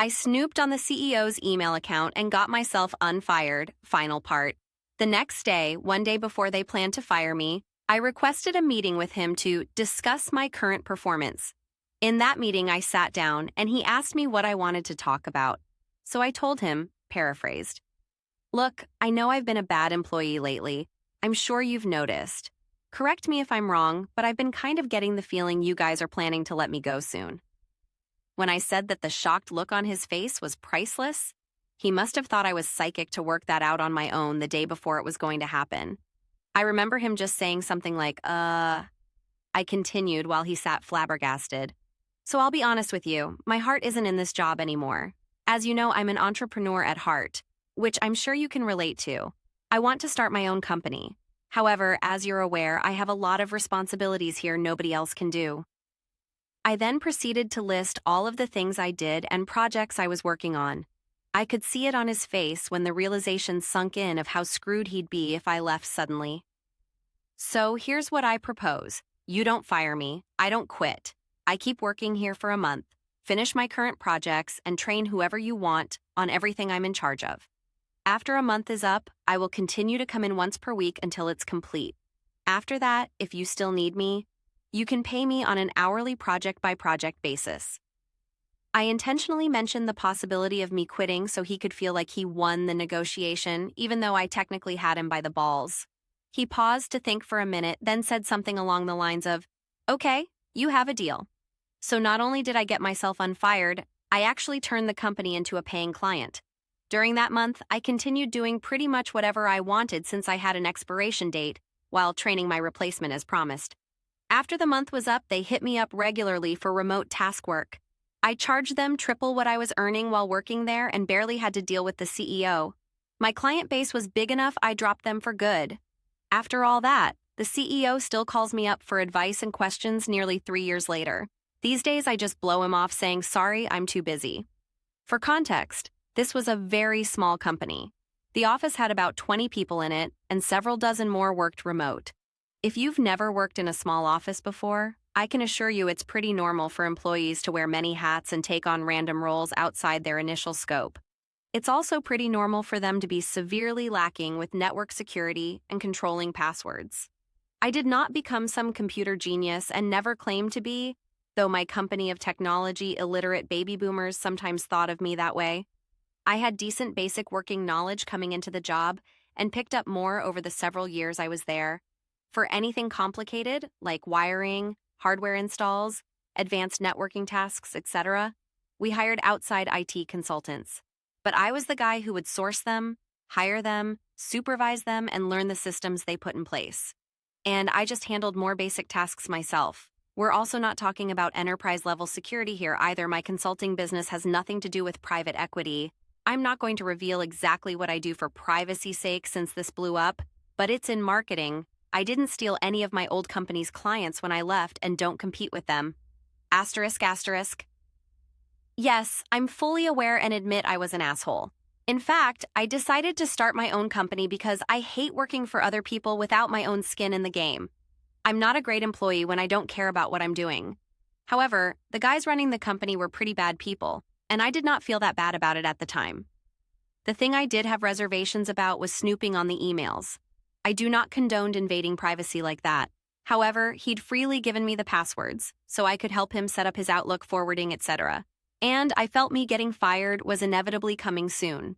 I snooped on the CEO's email account and got myself unfired. Final part. The next day, one day before they planned to fire me, I requested a meeting with him to discuss my current performance. In that meeting, I sat down and he asked me what I wanted to talk about. So I told him, paraphrased, "Look, I know I've been a bad employee lately. I'm sure you've noticed. Correct me if I'm wrong, but I've been kind of getting the feeling you guys are planning to let me go soon." When I said that the shocked look on his face was priceless, he must have thought I was psychic to work that out on my own the day before it was going to happen. I remember him just saying something like, I continued while he sat flabbergasted. "So I'll be honest with you, my heart isn't in this job anymore. As you know, I'm an entrepreneur at heart, which I'm sure you can relate to. I want to start my own company. However, as you're aware, I have a lot of responsibilities here nobody else can do." I then proceeded to list all of the things I did and projects I was working on. I could see it on his face when the realization sunk in of how screwed he'd be if I left suddenly. "So here's what I propose. You don't fire me. I don't quit. I keep working here for a month, finish my current projects, and train whoever you want on everything I'm in charge of. After a month is up, I will continue to come in once per week until it's complete. After that, if you still need me, you can pay me on an hourly project-by-project basis." I intentionally mentioned the possibility of me quitting so he could feel like he won the negotiation, even though I technically had him by the balls. He paused to think for a minute, then said something along the lines of, "Okay, you have a deal." So not only did I get myself unfired, I actually turned the company into a paying client. During that month, I continued doing pretty much whatever I wanted since I had an expiration date, while training my replacement as promised. After the month was up, they hit me up regularly for remote task work. I charged them triple what I was earning while working there and barely had to deal with the CEO. My client base was big enough I dropped them for good. After all that, the CEO still calls me up for advice and questions nearly 3 years later. These days, I just blow him off saying, "Sorry, I'm too busy." For context, this was a very small company. The office had about 20 people in it, and several dozen more worked remote. If you've never worked in a small office before, I can assure you it's pretty normal for employees to wear many hats and take on random roles outside their initial scope. It's also pretty normal for them to be severely lacking with network security and controlling passwords. I did not become some computer genius and never claimed to be, though my company of technology illiterate baby boomers sometimes thought of me that way. I had decent basic working knowledge coming into the job and picked up more over the several years I was there. For anything complicated, like wiring, hardware installs, advanced networking tasks, etc., we hired outside IT consultants. But I was the guy who would source them, hire them, supervise them, and learn the systems they put in place. And I just handled more basic tasks myself. We're also not talking about enterprise-level security here either. My consulting business has nothing to do with private equity. I'm not going to reveal exactly what I do for privacy's sake since this blew up, but it's in marketing. I didn't steal any of my old company's clients when I left and don't compete with them. Asterisk, asterisk. Yes, I'm fully aware and admit I was an asshole. In fact, I decided to start my own company because I hate working for other people without my own skin in the game. I'm not a great employee when I don't care about what I'm doing. However, the guys running the company were pretty bad people, and I did not feel that bad about it at the time. The thing I did have reservations about was snooping on the emails. I do not condone invading privacy like that. However, he'd freely given me the passwords, so I could help him set up his Outlook forwarding, etc. And I felt me getting fired was inevitably coming soon.